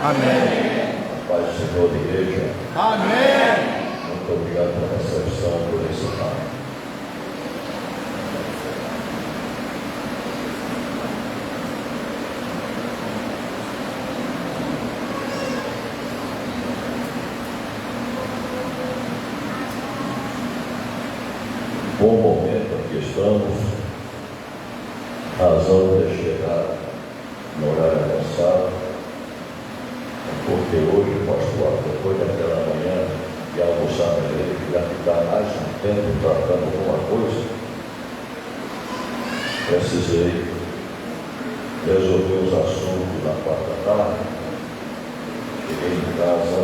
Amém. A paz do Senhor da igreja. Amém. Muito obrigado pela recepção, por esse time. Bom momento aqui estamos, razão de chegar no horário avançado, porque hoje o pastor, depois daquela manhã de almoçar na igreja, já ficar mais um tempo tratando alguma coisa, precisei resolver os assuntos na quarta tarde. Cheguei em casa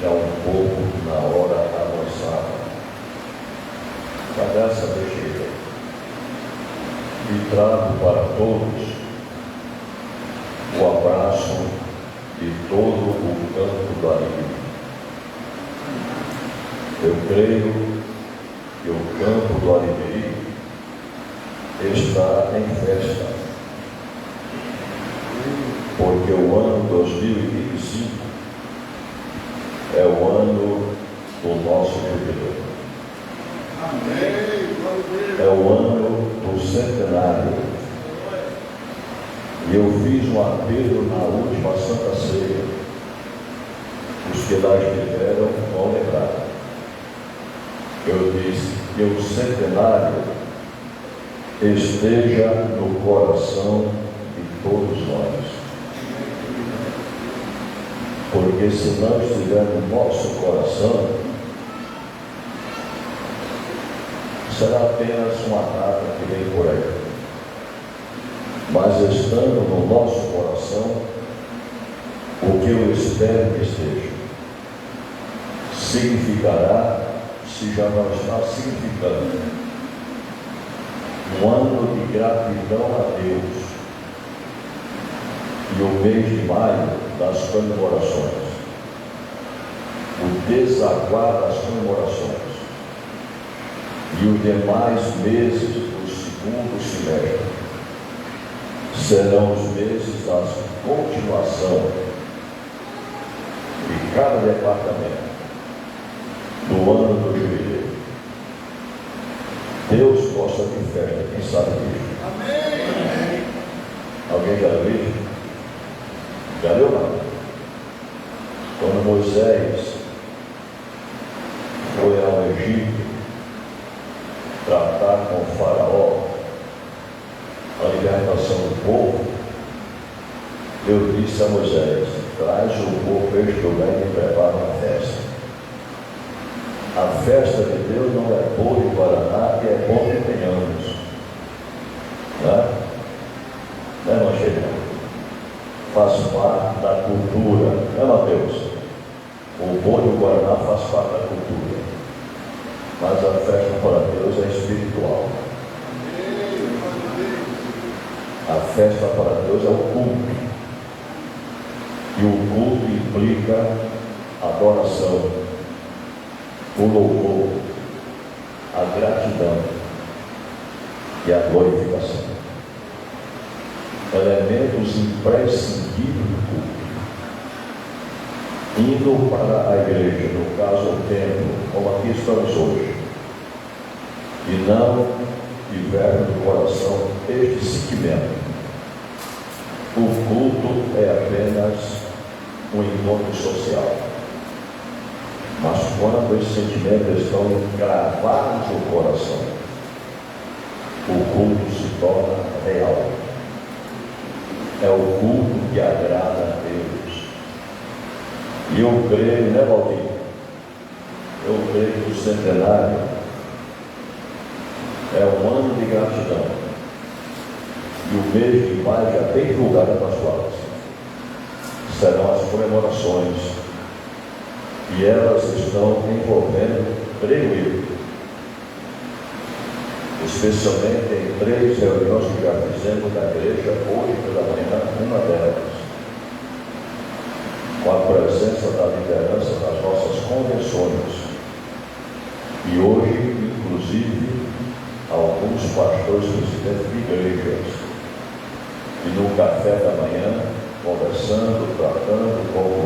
já um pouco na hora avançada. A graça deixei e trago para todos o abraço de todo o campo do Alegria. Eu creio que o campo do Alegria está em festa, porque o ano 2025 é o ano do nosso jubileu. É o ano do centenário. E eu fiz um apelo na última Santa Ceia. Os que lá estiveram vão lembrar. Eu disse que o centenário esteja no coração de todos nós. Porque se não estiver no nosso coração, será apenas uma data que vem por aí. Mas estando no nosso coração, o que eu espero que esteja, significará, se já não está significando, um ano de gratidão a Deus. E o mês de maio das comemorações, o desaguar das comemorações, e os demais meses do segundo semestre serão os meses da continuação de cada departamento do ano do jubileu. Deus gosta de festa, quem sabe disso? Amém. Alguém já viu? Já leu lá? Quando Moisés foi ao Egito tratar com o faraó a libertação do povo, Deus disse a Moisés: traz o povo para este lugar e me prepara uma festa. A festa de Deus não é bolo e guaraná, que é bom que tenhamos, não é, Mancheirão? Faz parte da cultura, não é, Mateus? O bolo e o guaraná faz parte da cultura, mas a festa para Deus é espiritual. A festa para Deus é o culto, e o culto implica adoração, o louvor, a gratidão e a glorificação. Elementos imprescindíveis do culto. Indo para a igreja, no caso o templo, como aqui estamos hoje, e não tiver no coração este sentimento, o culto é apenas um encontro social. Mas quando esses sentimentos estão gravados no coração, o culto se torna real. É o culto que agrada a Deus. E eu creio, né, Valdir? Eu creio que o centenário é um ano de gratidão. E o mês de maio já tem divulgado nas palavras. Serão as comemorações. E elas estão envolvendo, creio eu, especialmente em 3 reuniões que já fizemos na igreja, hoje pela manhã, uma delas, com a presença da liderança das nossas convenções. E hoje, inclusive, alguns pastores presidentes de igrejas. E no café da manhã, conversando, tratando com o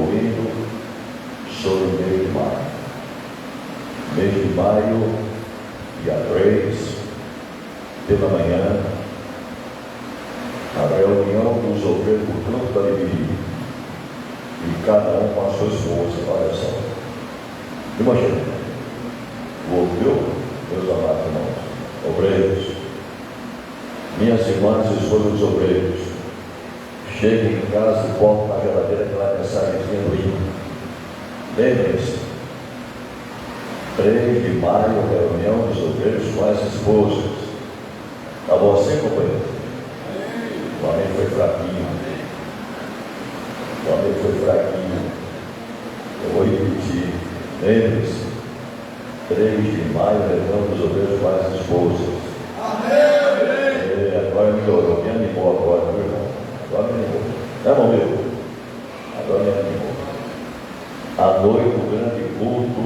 da manhã, a reunião dos obreiros do campo da Libiri, e cada um com a sua esposa, olha só. Imagina, ouviu, meus amados irmãos, obreiros, minhas irmãs e esposas dos obreiros, cheguem em casa e botam na geladeira aquela mensagenzinha do hino. Lembrem-se, 3 de maio, reunião dos obreiros com as esposas. Está bom assim, companheiro? O amém foi fraquinho. O amém foi fraquinho. Eu vou repetir. Lembre-se, 3 de maio, reunião dos obreiros com as esposas. Amém! Agora melhorou, me animou agora, meu irmão. Agora me animou. Não é, meu? Agora me animou. À noite, o grande culto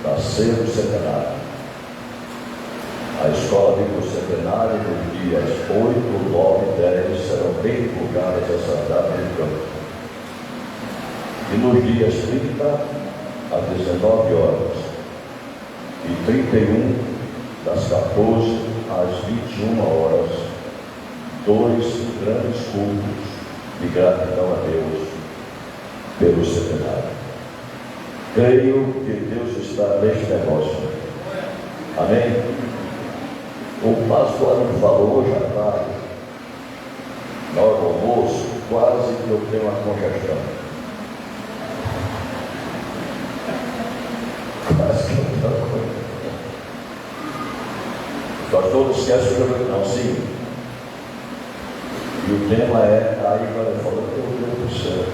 da ceia do centenário. A escola bíblica centenário, nos dias 8, 9 e 10, serão bem divulgadas essa data de campo. E nos dias 30 às 19 horas e 31, das 14 às 21 horas, 2 grandes cultos de gratidão a Deus pelo centenário. Creio que Deus está neste negócio. Amém? O pastor me falou hoje à tarde, na hora do almoço, quase que eu tenho uma congestão. Quase que eu tenho uma congestão. O pastor não esquece o jogo, não, sim. E o tema é, aí ele falou, meu Deus do céu.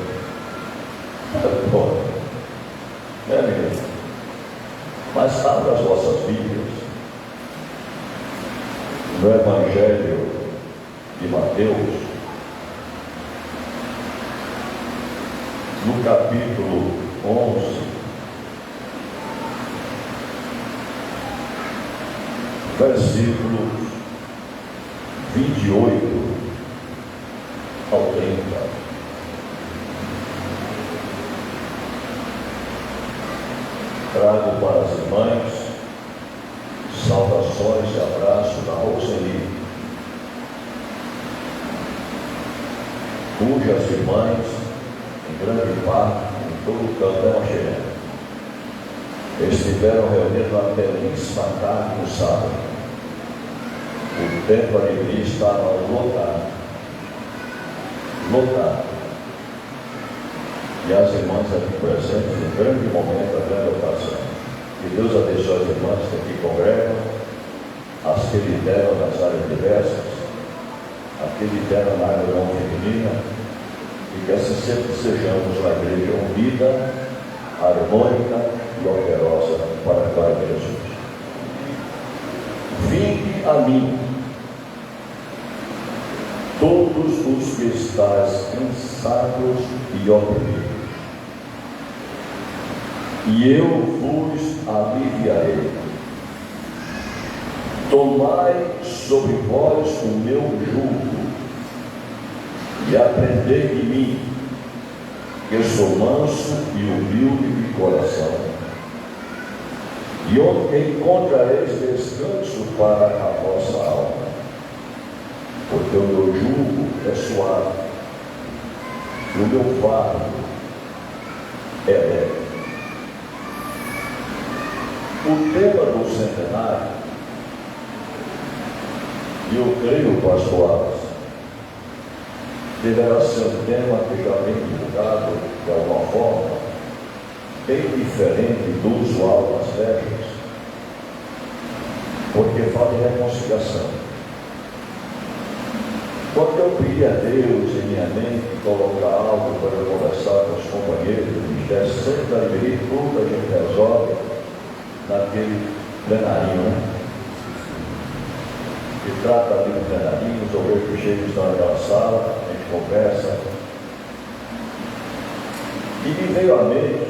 Bom, né, menino? Mas abra as vossas Bíblias no Evangelho de Mateus, no capítulo 11, versículos 28 ao 30. Trago para as irmãs saudações e abraços da Roseli, cujas irmãs, em grande parte, em todo o campo da Manchena, estiveram reunidos na belíssima tarde no sábado. O templo ali estava lotado. E as irmãs aqui presentes, um grande momento, a grande ocasião. Que Deus abençoe as irmãs que aqui congregam, as que lideram nas áreas diversas, as que lideram na área não feminina, e que assim sempre sejamos uma igreja unida, harmônica e operosa para a glória de Jesus. Vinde a mim, todos os que estáis cansados e oprimidos, e eu vos aliviarei. Tomai sobre vós o meu jugo e aprendei de mim, que sou manso e humilde de coração, e onde encontrareis descanso para a vossa alma, porque o meu jugo é suave e o meu fardo é leve. O tema do centenário, e eu creio, pastor Alas, deverá ser um tema que já vem divulgado de alguma forma, bem diferente do usual das festas, porque fala de reconciliação. Quando eu pedi a Deus em minha mente colocar algo para eu conversar com os companheiros do Ministério, sempre da Liberi, tudo a gente resolve naquele plenarinho, né? Que trata ali do plenarinho, os obreiros que chegam estão naquela sala, a gente conversa. E me veio à mente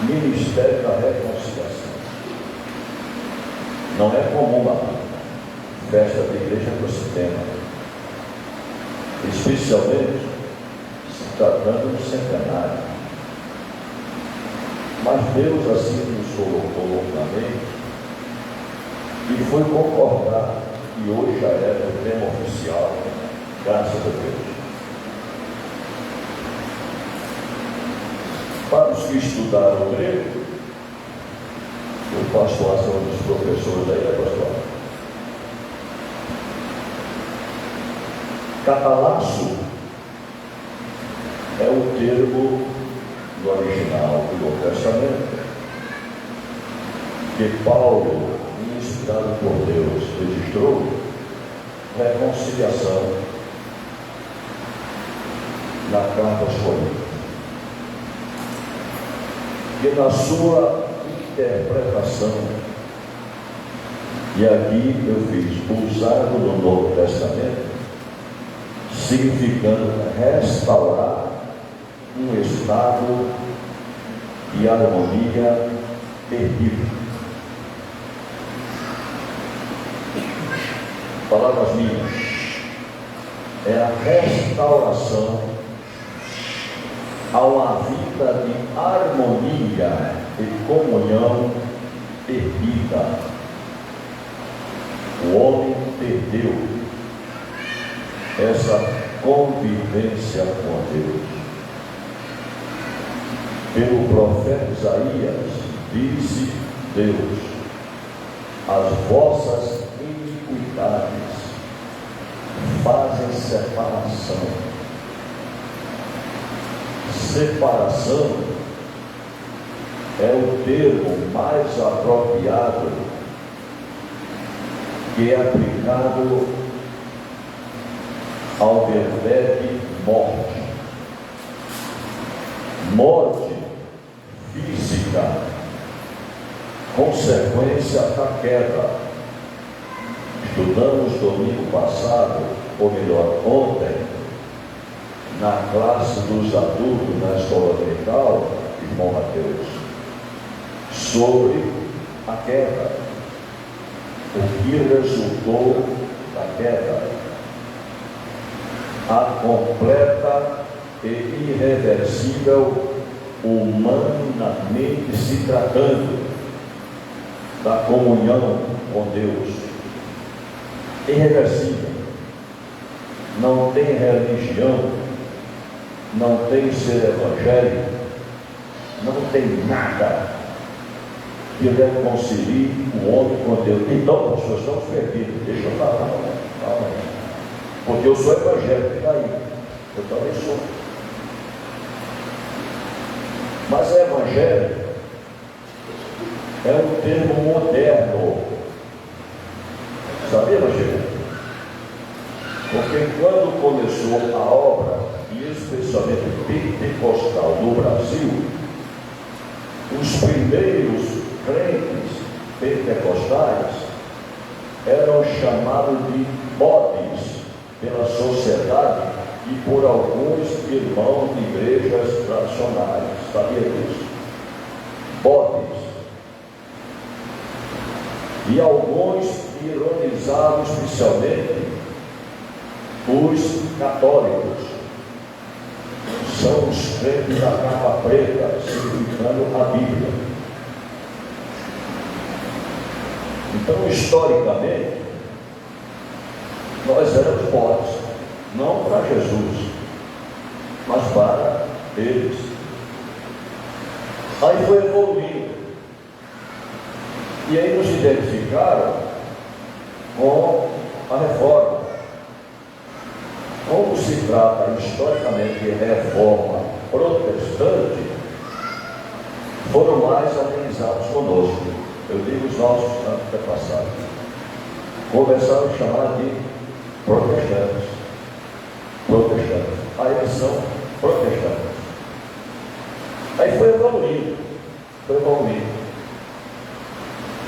Ministério da Reconciliação. Não é comum a festa da igreja com esse tema, especialmente se tratando do centenário. Mas Deus assim nos colocou na mente E foi concordado, e hoje já é o tema oficial, graças a Deus. Para os que estudaram grego, o pastor, são dos professores aí, pastor. Catalasso é o termo do original do Novo Testamento que Paulo, inspirado por Deus, registrou reconciliação na carta aos Coríntios. Que na sua interpretação, e aqui eu fiz usado no Novo Testamento, significando restaurar um estado de harmonia perdido. Palavras minhas, é a restauração a uma vida de harmonia e comunhão perdida. O homem perdeu essa convivência com Deus. Pelo profeta Isaías, disse Deus: as vossas iniquidades fazem separação. Separação é o termo mais apropriado que é aplicado ao verbo morte. Morte física, consequência da queda. Estudamos domingo passado, ou melhor, ontem, na classe dos adultos na escola dominical, irmão Mateus, sobre a queda, o que resultou da queda, a completa e irreversível, humanamente se tratando, da comunhão com Deus. Irreversível. Não tem religião, não tem ser evangélico, não tem nada que reconcilie o homem com Deus. Então, as pessoas estão perdidas. Deixa eu falar, calma aí. Porque eu sou evangélico, está aí. Eu também sou. Mas evangelho é um termo moderno. Sabia, evangelho? Porque quando começou a obra, e especialmente pentecostal no Brasil, os primeiros crentes pentecostais eram chamados de bodes pela sociedade e por alguns irmãos de igrejas tradicionais. Sabia disso? Bodes. E alguns ironizavam especialmente os católicos. São os crentes da capa preta, significando a Bíblia. Então, historicamente, nós éramos bodes, não para Jesus, mas para eles. Aí foi evoluindo. E aí nos identificaram com a reforma. Como se trata historicamente de reforma protestante, foram mais amenizados conosco. Eu digo os nossos antepassados. Começaram a chamar de protestantes. Protestantes. Aí eles são protestantes. Aí foi evoluindo. Foi evoluindo.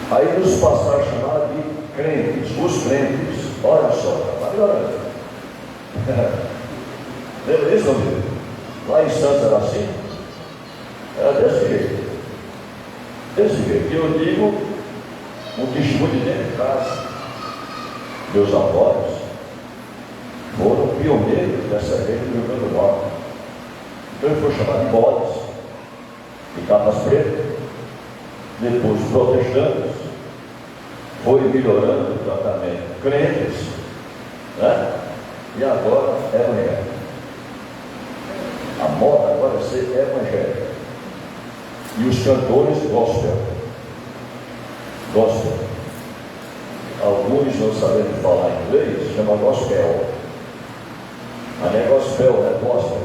Aí nos passaram a chamar de crentes. Os crentes. Olha só, está melhorando. Lembra disso, meu amigo? Lá em Santos era assim? Era desse jeito. Desse jeito. Eu digo um testemunho de dentro de casa. Meus avós foram pioneiros dessa igreja do Rio Grande do Norte. Então ele foi chamado de bodes, de capas pretas, depois protestantes, foi melhorando o tratamento. Crentes, né? E agora evangélico. A moda agora é ser evangélico. E os cantores gospel. Gospel. Alguns não sabendo falar inglês, chama gospel. Mas não é gospel, não é gospel.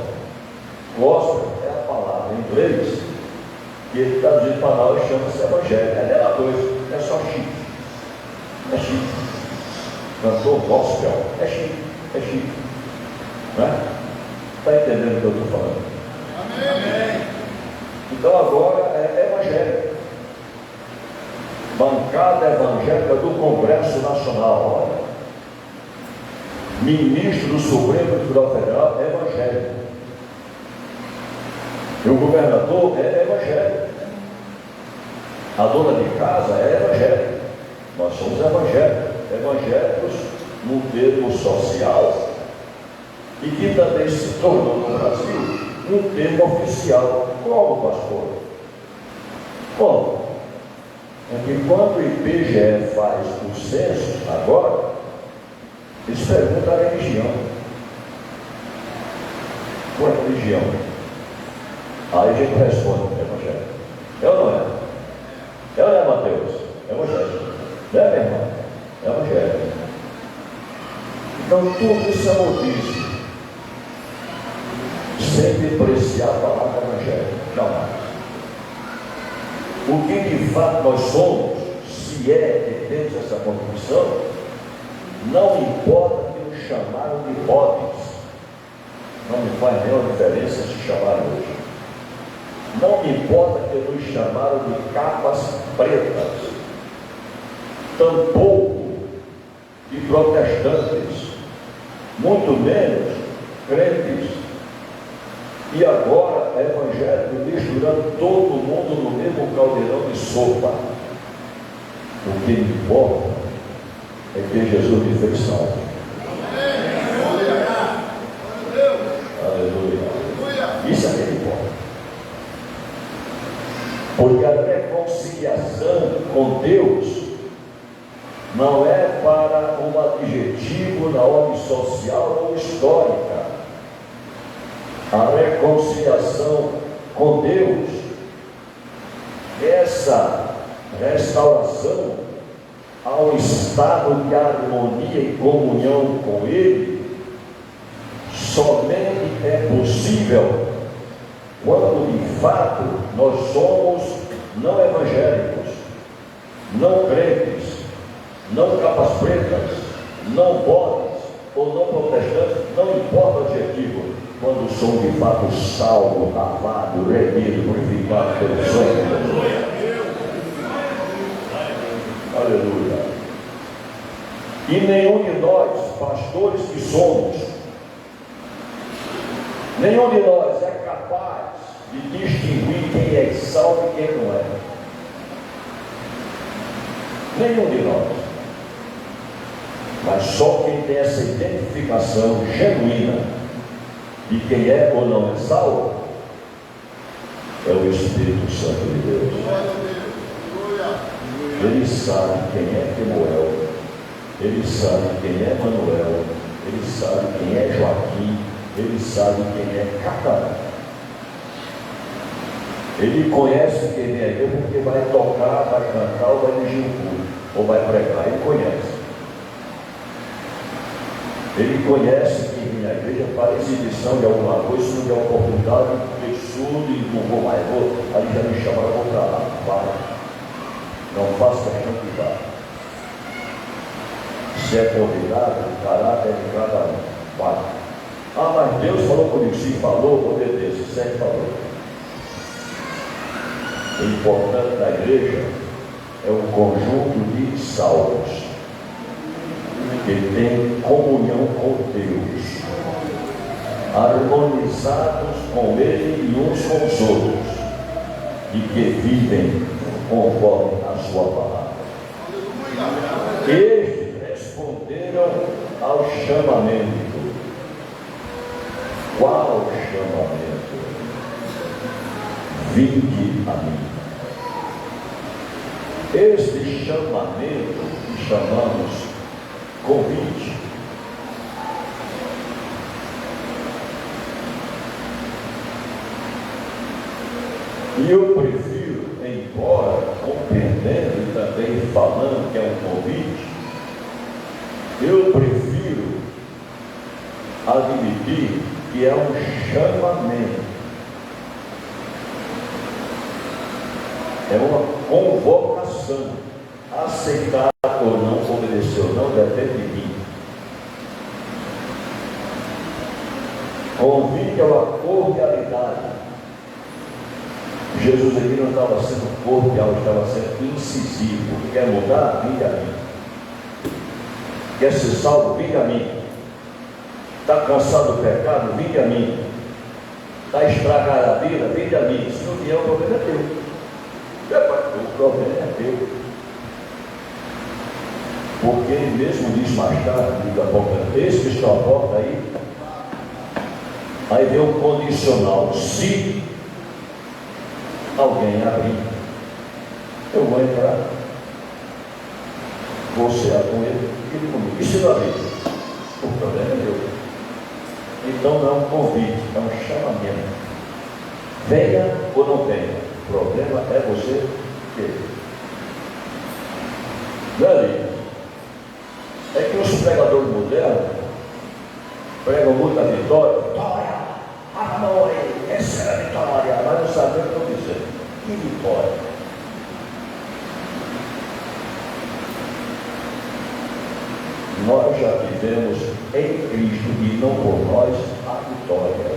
Gospel é a palavra em inglês que ele traduzido para nós chama-se evangelho. É a mesma coisa, é só chique. É chique. Cantor gospel é chique, é chique. Não é? Está entendendo o que eu estou falando? Amém. Então agora é evangelho. Bancada evangélica do Congresso Nacional. Olha. Ministro do Supremo Tribunal Federal é evangélico. E o governador é evangélico. A dona de casa é evangélica. Nós somos evangélicos. Evangélicos num termo social e que também se tornou no Brasil um termo oficial. Como, pastor? Como? É que quando o IBGE faz o censo agora, eles perguntam a religião. Qual é a religião? Aí a gente responde, evangelho. É ou não é? É ou não é, Mateus? Evangelho. Não é, minha irmã? É evangelho. Então tudo isso é notícia. Sem depreciar a palavra evangelho. Jamais. O que de fato nós somos, se é que temos essa convicção, não importa que nos chamaram de hobbies. Não me faz nenhuma diferença se chamaram hoje. Não me importa que nos chamaram de capas pretas. Tampouco de protestantes. Muito menos crentes. E agora é evangélico misturando todo mundo no mesmo caldeirão de sopa. O que importa é que Jesus me fez salvo. Aleluia. Isso é que importa. Porque a reconciliação com Deus não é para um adjetivo na ordem social ou histórica. A reconciliação com Deus, essa restauração ao estado de harmonia e comunhão com Ele, somente é possível quando de fato nós somos não evangélicos, não crentes, não capas pretas, não bodes ou não protestantes, não importa o adjetivo, quando somos de fato salvo, lavado, remido, purificado pelo sangue de Jesus. Aleluia. E nenhum de nós, pastores que somos, nenhum de nós é capaz de distinguir quem é salvo e quem não é. Nenhum de nós. Mas só quem tem essa identificação genuína de quem é ou não é salvo é o Espírito Santo de Deus. Ele sabe quem é Kemuel, ele sabe quem é Manuel, ele sabe quem é Joaquim, ele sabe quem é Catarina. Ele conhece quem é ele porque vai tocar, vai cantar ou vai dirigir um culto, ou vai pregar. Ele conhece. Ele conhece quem vem à igreja para exibição de alguma coisa, se não der oportunidade, fez surdo e não vou mais, aí já me chamaram, vou para lá, vai. Não faça questão de vá. Se é convidado, o caráter é de cada um, vai. Ah, mas Deus falou comigo, se falou, obedeça, sempre falou. O importante da igreja é o conjunto de salvos que tem comunhão com Deus, harmonizados com Ele e uns com os outros, e que vivem conforme a sua palavra. Eles responderam ao chamamento. Qual chamamento? Vinde a mim. Este chamamento chamamos convite. E eu prefiro, embora compreendendo e também falando que é um convite, eu prefiro admitir que é um chamamento, é uma convocação. Aceitar ou não, obedecer ou não, depende de mim. Convite é uma cordialidade. Jesus aqui não estava sendo cordial, estava sendo incisivo. Quer mudar? Vinde a mim. Quer ser salvo? Vinde a mim. Está cansado do pecado? Vinde a mim. Está estragada a vida? Vinde a mim. Se não vier, o problema é teu. O problema é teu. Porque ele mesmo diz mais tarde, diz a porta, eis que estou à porta aí. Aí vem o condicional. Se alguém abrir, eu vou entrar. Vou cear com ele comigo. E se não abrir? O problema é meu. Então não é um convite, é um chamamento. Venha ou não venha. O problema é você querer. Velho, é que os pregadores modernos pregam muita vitória. Vitória! Amor, essa é a vitória! Mas não sabem o que estão dizendo. Que vitória! Nós já vivemos em Cristo e não por nós a vitória.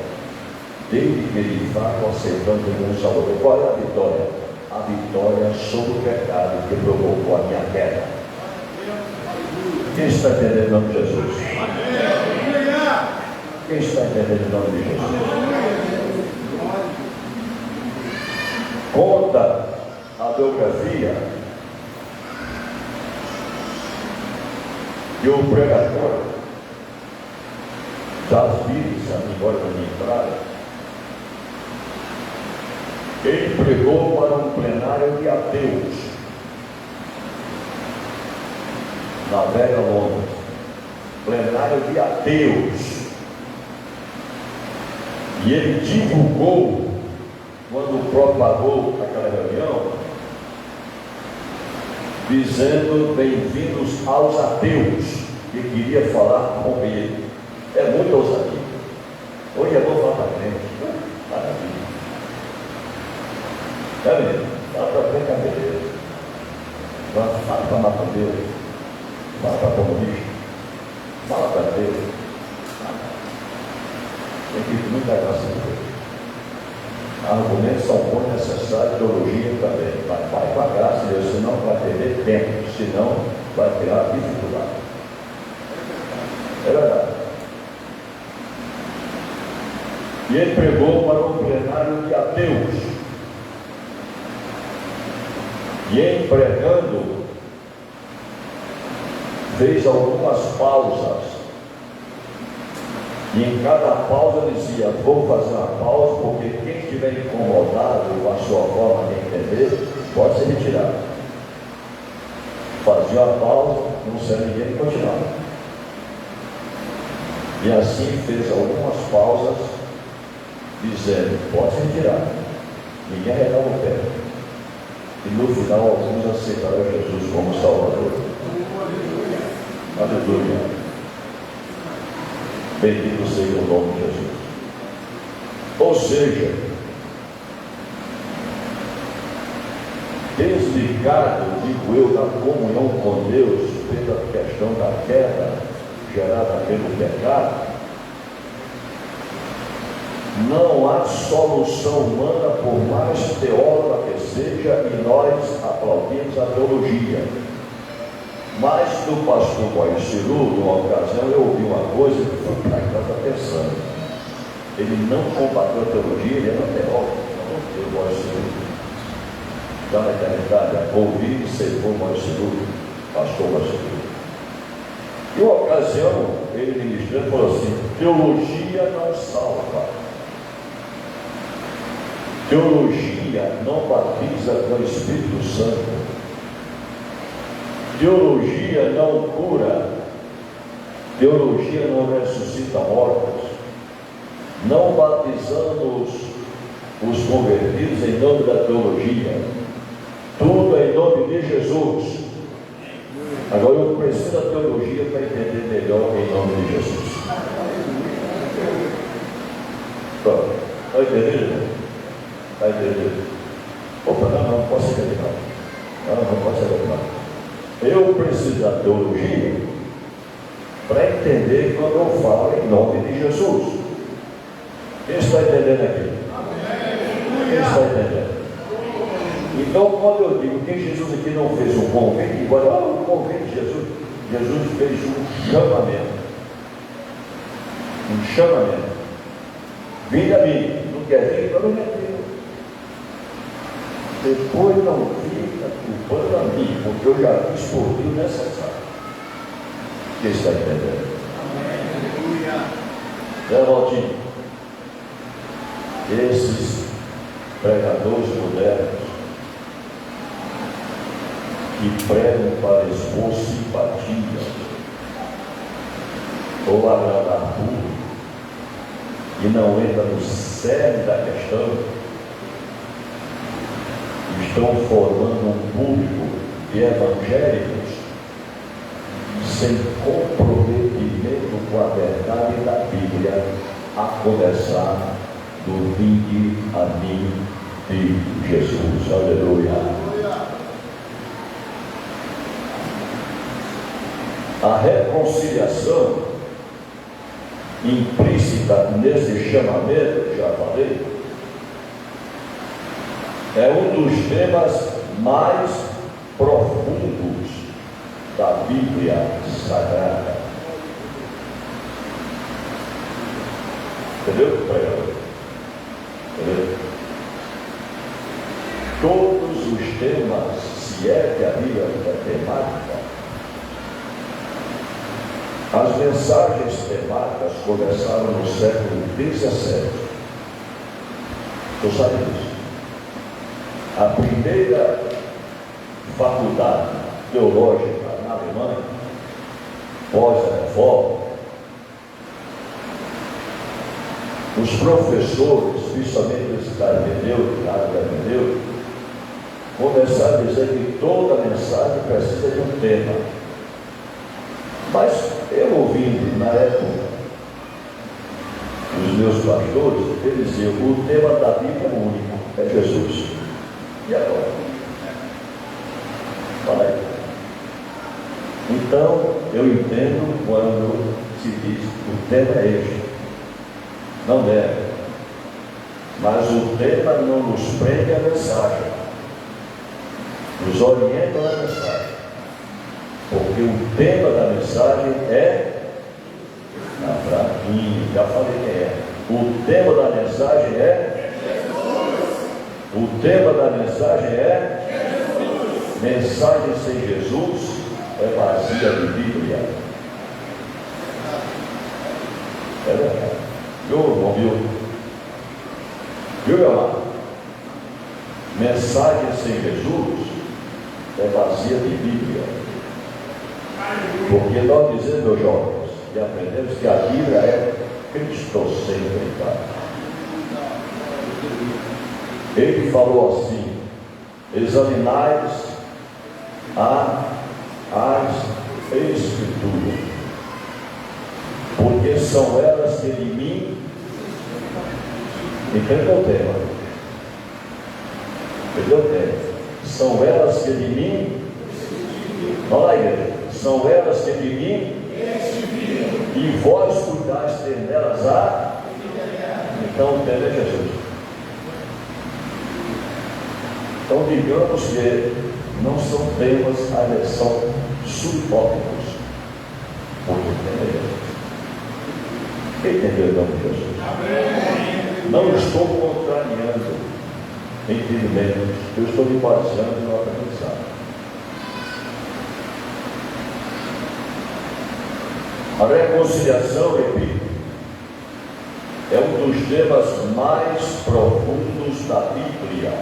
Desde que ele vá aceitando como Salvador. Qual é a vitória? A vitória sobre o pecado que provocou a minha queda. Quem está entendendo em nome de Jesus? Quem está entendendo em nome de Jesus? Conta a biografia que o pregador das Bíblias, agora na minha entrada, ele pregou para um plenário de ateus na Velha Londres, plenário de ateus, e ele divulgou, quando propagou aquela reunião, dizendo bem-vindos aos ateus, que queria falar com ele. É muita ousadia. Hoje é bom falar para frente. Maravilha. É mesmo? Fala para frente, é beleza. Fala para macumbeiro. Fala para comunista. Fala para Deus. Tem que ir muita graça de Deus. Argumentos são bons, necessários, teologia também. Mas vai com a graça de Deus, senão vai perder tempo, senão vai criar dificuldade. É verdade. E ele pregou para um plenário de ateus. E em pregando, fez algumas pausas. E em cada pausa dizia, vou fazer uma pausa, porque quem estiver incomodado com a sua forma de entender, pode se retirar. Fazia a pausa, não sei ninguém e continuava. E assim fez algumas pausas, dizendo, pode se retirar. Ninguém arredava o pé. E no final alguns aceitaram Jesus como Salvador. Aleluia. Bendito seja o nome de Jesus. Ou seja, desligado, digo eu, da comunhão com Deus, pela questão da queda gerada pelo pecado, não há solução humana, por mais teóloga que seja, e nós aplaudimos a teologia. Mas do pastor Moiciru, numa ocasião, eu ouvi uma coisa que foi para casa pensando. Ele não combateu a teologia, ele era teólogo. Eu Moiciru, da eternidade, ouvi e servou Moiciru, pastor Moiciru. E uma ocasião, ele ministrando falou assim: teologia não salva. Teologia não batiza com o Espírito Santo. Teologia não cura, teologia não ressuscita mortos, não batizamos os convertidos em nome da teologia, tudo é em nome de Jesus. Agora eu preciso da teologia para entender melhor em nome de Jesus. Está entendendo? Está entendendo? Opa, não posso entender não posso entender não. Eu preciso da teologia para entender quando eu falo em nome de Jesus. Quem está entendendo aqui? Quem está entendendo? Então, quando eu digo que Jesus aqui não fez um convite, igual o convite de Jesus, Jesus fez um chamamento. Um chamamento. Vinde a mim, não quer vir, então não quer vir. Depois não fica culpando a mim, porque eu já fiz por mim o necessário. Quem está entendendo? Zé Valtinho, esses pregadores modernos que pregam para expor simpatia ou agradar público e não entra no cerne da questão, estão formando um público de evangélicos sem comprometimento com a verdade da Bíblia, a começar do vinde a mim de Jesus. Aleluia. A reconciliação implícita nesse chamamento, já falei, é um dos temas mais profundos da Bíblia Sagrada. Entendeu? Entendeu? Todos os temas, se é que a Bíblia é temática, as mensagens temáticas começaram no século XVII. Tu sabe disso? A primeira faculdade teológica na Alemanha, pós-reforma, os professores, principalmente da cidade de Hermenêutica, começaram a dizer que toda mensagem precisa de um tema. Mas eu ouvindo na época os meus pastores, eles diziam: o tema da Bíblia é único, é Jesus. E agora? Fala aí. Então, eu entendo quando se diz o tema é este. Não deve. Mas o tema não nos prende a mensagem. Nos orienta a mensagem. Porque o tema da mensagem é fraquinho, já falei que é. O tema da mensagem é Jesus. O tema da mensagem é Jesus. Mensagem sem Jesus é vazia de Bíblia. É verdade. Viu, irmão? Viu, meu amado? Mensagem sem Jesus é vazia de Bíblia. Porque nós dizemos, meus jovens, e aprendemos que a Bíblia é cristocêntrica. Ele falou assim: examinai as Escrituras, porque são elas que de mim. Entendeu o tema? Entendeu o tema? São elas que de mim. Olha lá, igreja. São elas que de mim. E vós cuidais ter nelas a. Então o tema é Jesus. Então digamos que não são temas, são subtópicos. Porque o tema é Jesus. Quem entendeu o nome de Jesus? Amém. Não estou contrariando entendimentos, eu estou me baseando no aprendizado. A reconciliação, repito, é um dos temas mais profundos da Bíblia.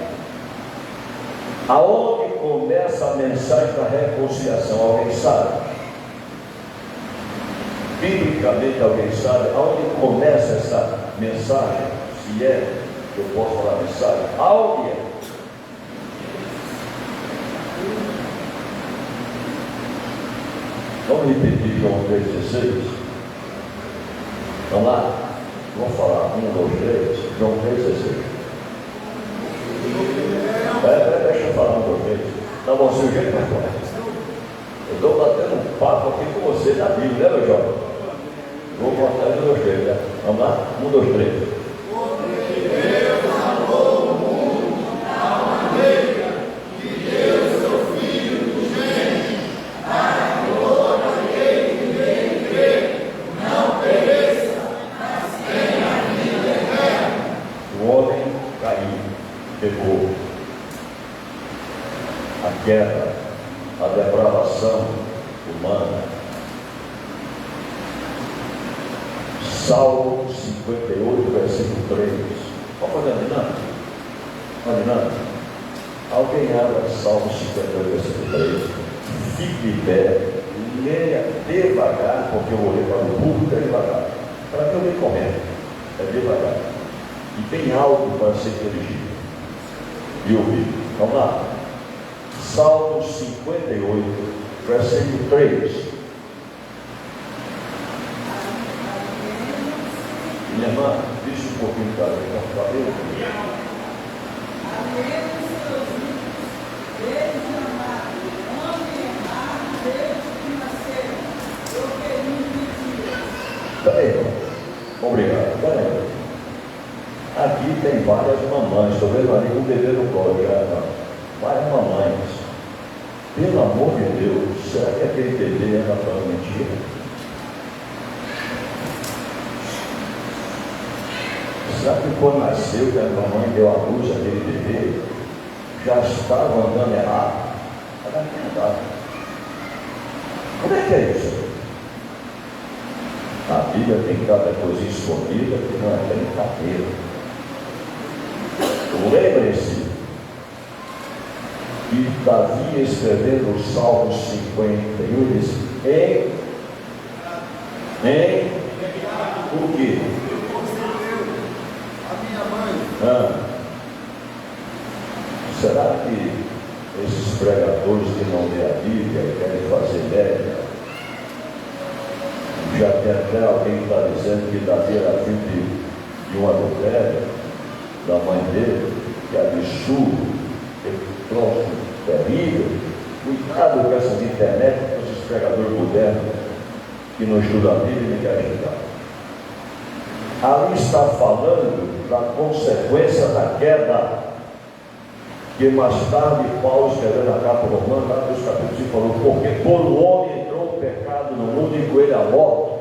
Aonde começa a mensagem da reconciliação? Alguém sabe? Biblicamente, alguém sabe aonde começa essa mensagem? Se é que eu posso falar mensagem, aonde é? Vamos repetir João 3,16? Vamos lá? Vamos falar 1, 2, 3, João 3,16. Deixa eu falar 1, 2, 3. Tá bom, seu jeito mais forte. Eu estou batendo um papo aqui com você na Bíblia, né, meu jovem? Vou botar 1, 2, 3, né? Vamos lá? 1, 2, 3. Pegou a queda, a depravação humana. Salmo 58, versículo 3. Vamos imaginando? Imaginando? Alguém abra Salmo 58, versículo 3. Fique em pé, leia devagar, porque eu vou ler para o público devagar. Para que eu ler correndo, é devagar. E bem alto para ser inteligível. E ouvir. Vamos lá. Salmo 58, versículo 3. Minha irmã, deixa um pouquinho de cabelo. Peraí, irmão. Obrigado. Peraí. Aqui tem várias mamães, estou vendo ali um bebê no colo, várias mamães. Pelo amor de Deus, será que aquele bebê era falando mentira? Será que quando nasceu, que a mamãe deu à luz aquele bebê, já estava andando errado? Ela não andava. Como é que é isso? A Bíblia tem cada coisa escondida que não é brincadeira. Lembre-se que Davi, escrevendo o Salmo 51, diz: o quê? Será que esses pregadores que não lêem a Bíblia e querem fazer média, já tem até alguém que está dizendo que Davi era filho de uma adultério da mãe dele, que absurdo, que troço terrível. Cuidado com essas internet, com esses pregadores modernos que não estudam a Bíblia e ninguém ajudar. Ali está falando da consequência da queda, que mais tarde Paulo, escrevendo a carta romana, lá nos capítulos 5, falou: porque por o homem entrou o pecado no mundo e com ele a morte.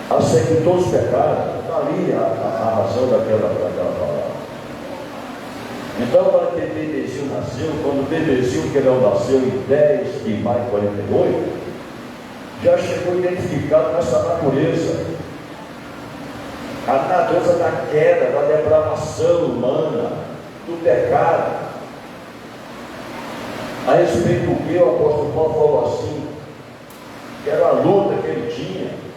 Assim que todos pecaram. Está ali a razão daquela palavra. Então, quando aquele bebezinho nasceu, quando o bebezinho que não nasceu em 10 de maio de 48, já chegou identificado nessa natureza. A natureza da queda, da depravação humana, do pecado. A respeito do que o apóstolo Paulo falou assim, que era a luta que ele tinha.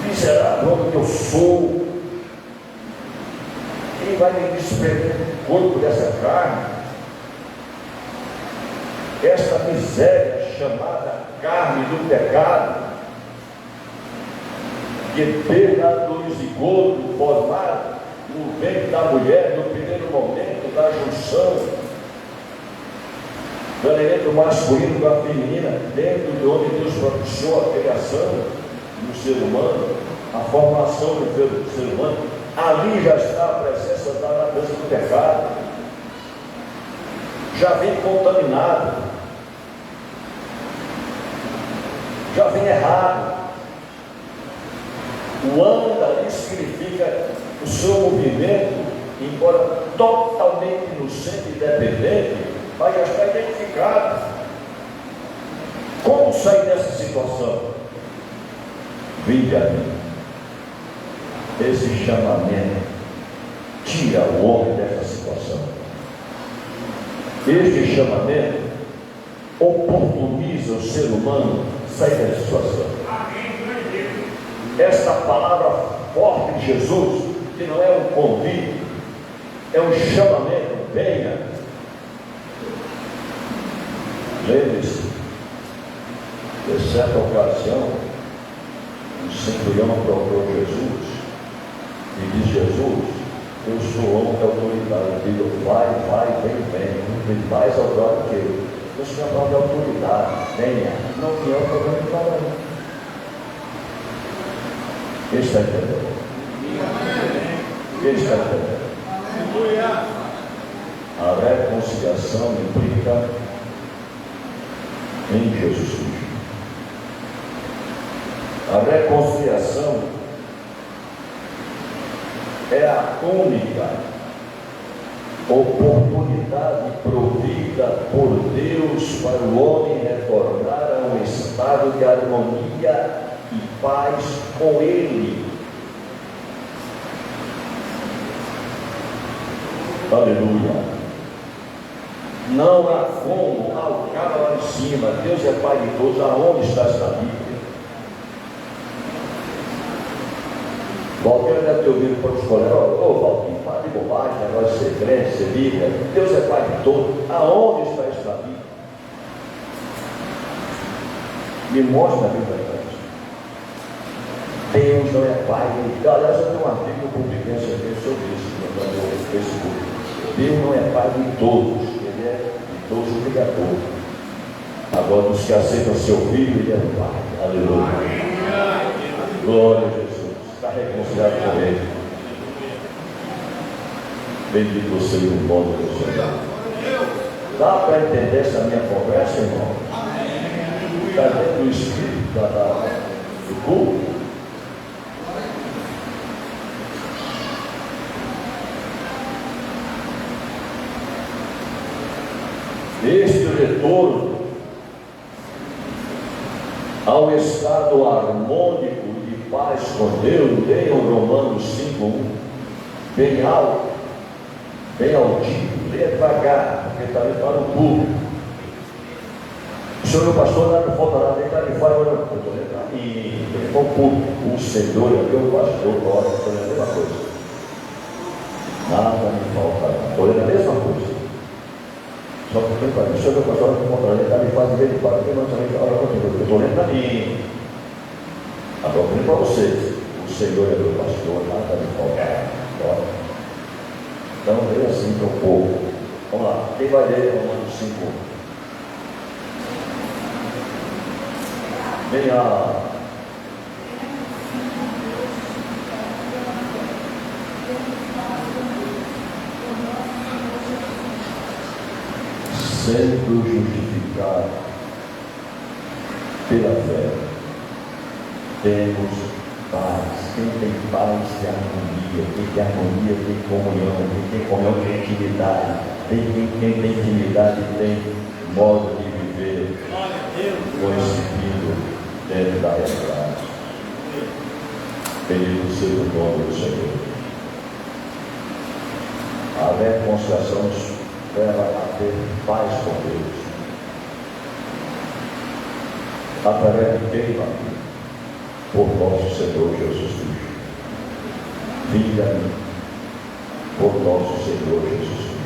Miserável que eu sou, quem vai me desprender do corpo dessa carne? Esta miséria chamada carne do pecado, que pela do zigoto formado no ventre da mulher, no primeiro momento da junção do elemento masculino com a feminina, dentro de onde Deus propiciou a criação do ser humano, a formação do ser humano. Ali já está a presença da natureza do pecado, já vem contaminado, já vem errado. O anda ali significa o seu movimento, embora totalmente inocente e independente, mas já está identificado. Como sair dessa situação? Vinde a mim. Esse chamamento tira o homem dessa situação. Este chamamento oportuniza o ser humano sair dessa situação. Esta palavra forte de Jesus, que não é um convite, é um chamamento, venha. Lembre-se, em certa ocasião, o centurião procurou Jesus e diz: Jesus, eu sou homem de autoridade. Eu digo: vai, vem, não mais autoridade que eu. Eu sou homem de autoridade, venha. Não tinha problema de falar. Quem está entendendo? Quem está entendendo? A reconciliação implica em Jesus Cristo. A reconciliação é a única oportunidade provida por Deus para o homem retornar a um estado de harmonia e paz com Ele. Aleluia. Não há como, o cara lá em cima, Deus é Pai de todos. Aonde está essa Bíblia? Valqueiro deve ter ouvido para os colegas: ô Valqueiro, para de bobagem, negócio de ser crente, ser Bíblia. Deus é Pai de todos. Aonde está essa Bíblia? Me mostra a Bíblia. Deus não é Pai. Aliás, eu tenho um artigo que eu publiquei sobre isso no Facebook. Deus não é Pai de todos, Ele é de todos obrigador. Agora, dos que aceitam seu filho, Ele é o Pai. Aleluia. Glória a Jesus. Está reconciliado com Ele. Bendito seja o nome do Senhor. Dá para entender essa minha conversa, irmão? Está dentro do Espírito do culto? Este retorno ao estado harmônico de paz com Deus, leiam Romanos 5:1, bem alto, bem altivo, leia devagar, porque está ali para o público. O senhor, o pastor, nada falta nada, ele está ali fora, eu estou lendo, e ele foi o público, o Senhor, o pastor, olha, estou lendo a mesma coisa. Nada me falta nada, estou lendo a mesma coisa. Só que eu falei: o senhor, o pastor, não falta nada, ele está ali fora, ele para, porque não também fala comigo, eu estou lendo para mim. Agora, eu para vocês, o Senhor é meu pastor, nada me falta nada. Então, leia assim para o povo. Vamos lá, quem vai ler Romanos 5? Venha. Sendo justificado pela fé, temos paz. Quem tem paz tem harmonia. Quem tem harmonia tem comunhão. Quem tem comunhão tem intimidade. Quem tem intimidade tem modo de viver conhecido dentro da realidade. Bendito seja o nome do Senhor. A reconciliação nos leva a ter paz com Deus. A tarefa queima por nosso Senhor Jesus Cristo. Vinde a mim por nosso Senhor Jesus Cristo.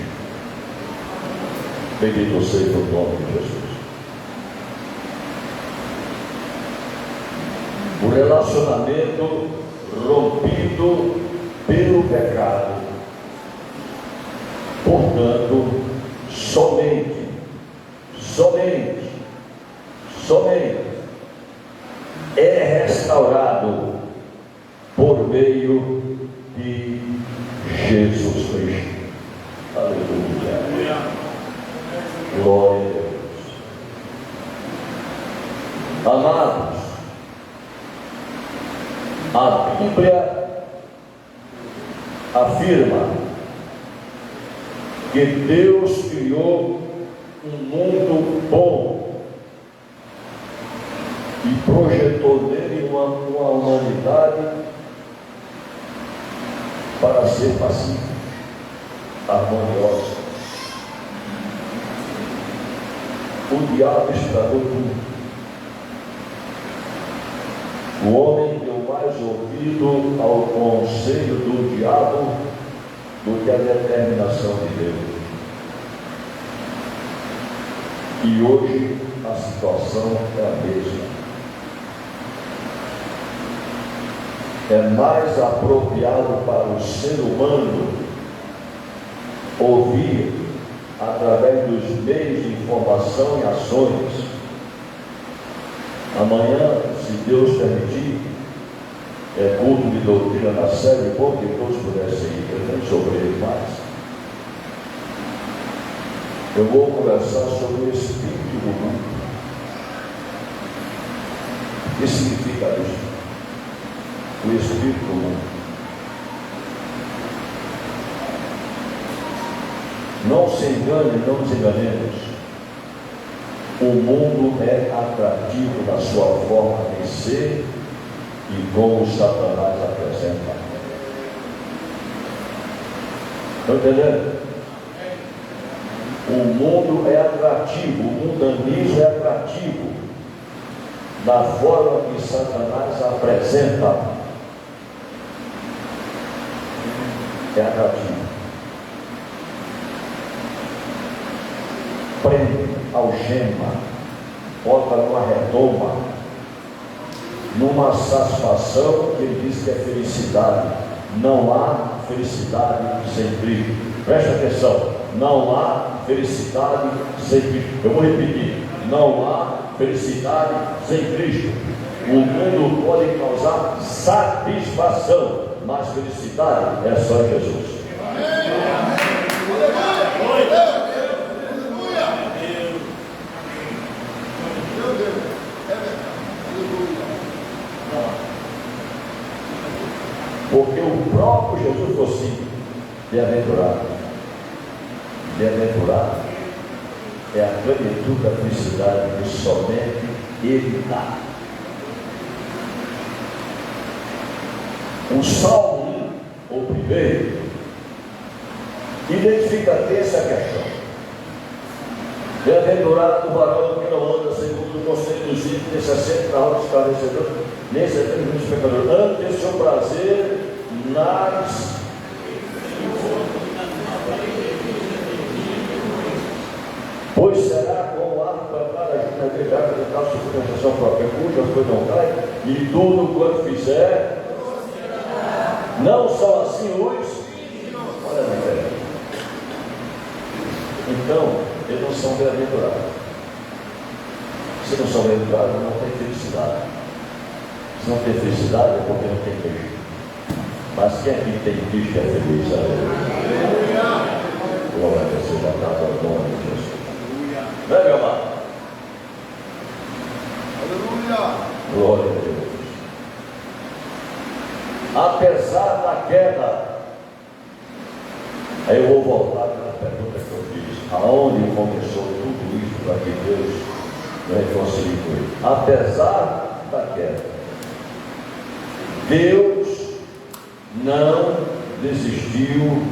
Bendito seja o nome de Jesus. O relacionamento rompido pelo pecado, portanto, somente é restaurado por meio de Jesus Cristo. Aleluia. Glória a Deus. Amados, a Bíblia afirma que Deus criou um mundo bom e projetou nele uma humanidade para ser pacífica. harmoniosa. O diabo estragou tudo. O homem deu mais ouvido ao conselho do diabo do que a determinação de Deus. E hoje a situação é a mesma. É mais apropriado para o ser humano ouvir através dos meios de informação e ações. Amanhã, se Deus permitir, é culto de doutrina na sede, bom que todos pudessem ir, eu nem sobre ele mais. Eu vou conversar sobre o espírito do mundo. O que significa isso? O espírito do mundo. Não se engane, não nos enganemos. O mundo é atrativo na sua forma de ser e como Satanás apresenta. Estão entendendo? O mundo é atrativo, o mundanismo é atrativo da forma que Satanás apresenta. É atrativo. Prende, algema, bota numa redoma, numa satisfação que ele diz que é felicidade. Não há felicidade sem Cristo. Preste atenção, não há felicidade sem Cristo. Eu vou repetir, não há felicidade sem Cristo. O mundo pode causar satisfação, mas felicidade é só em Jesus. Porque o próprio Jesus falou assim: bem-aventurado. Bem-aventurado é a plenitude da felicidade que somente Ele dá. O Salmo 1, o primeiro, identifica essa questão. Bem-aventurado o varão que não anda segundo o conselho dos ímpios, nem se assenta na roda dos esclarecedores, nem se atende nos pecadores. Ante o seu prazer nas pois será como árvore plantada junto à igreja de tal sustentação própria, cujas coisas não caem, e tudo quanto fizer, não são assim os. Olha na ideia. Então, eles não são bem-aventurados. Se não são bem-aventurados, não tem felicidade. Se não tem felicidade, é porque não tem Cristo. Mas quem aqui tem Cristo é feliz? Aleluia! Glória a Deus, seja dado ao nome de Jesus. Não é, meu amado? Aleluia! Glória a Deus. Apesar da queda, aí eu vou voltar para a pergunta que eu fiz: aonde começou tudo isso para que Deus me reconcilie com ele? Apesar da queda, Deus não desistiu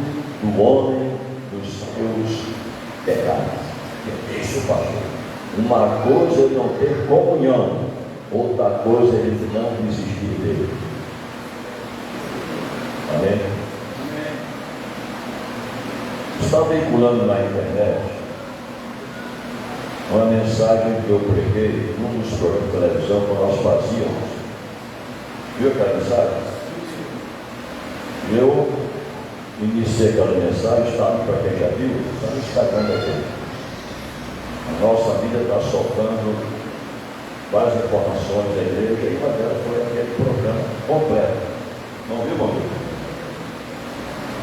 do homem dos seus pecados. Isso, pastor. Uma coisa é ele não ter comunhão, outra coisa é ele não desistir dele. Amém? Está veiculando na internet uma mensagem que eu preguei num dos programas de televisão que nós fazíamos. Viu aquela mensagem? Eu iniciei aquela mensagem, está para quem já viu, está no Instagram daqui. A nossa vida está soltando várias informações da igreja e uma delas foi aquele programa completo. Não viu, meu amigo?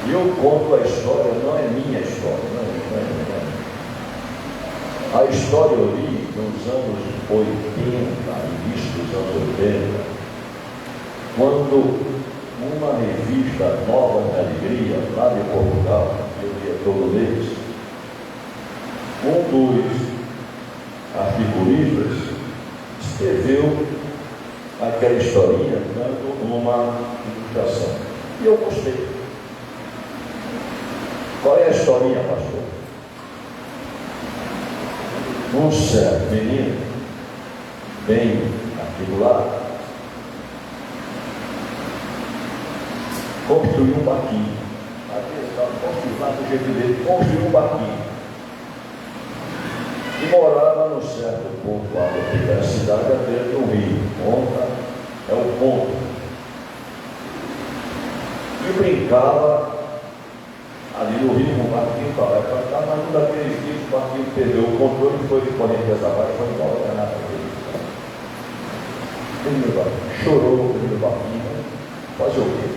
E eu conto a história, não é minha história, não é minha. A história eu li nos anos 80, início dos anos 80, quando uma revista Nova da Alegria, lá de Portugal, eu lia todo mês, um dos articulistas escreveu aquela historinha dando uma ilustração. E eu gostei. Qual é a historinha, pastor? Um certo menino, bem articulado, construiu um barquinho. Aqui está construindo do jeito dele, construiu um barquinho. E morava num certo ponto lá da cidade, à beira do rio. Ponta é o ponto. E brincava ali no rio com o barquinho para lá e para cá, mas um daqueles dias o barquinho perdeu o controle e foi de correnteza abaixo, foi embora, não é nada dele. Ele chorou no barquinho, fazer o quê?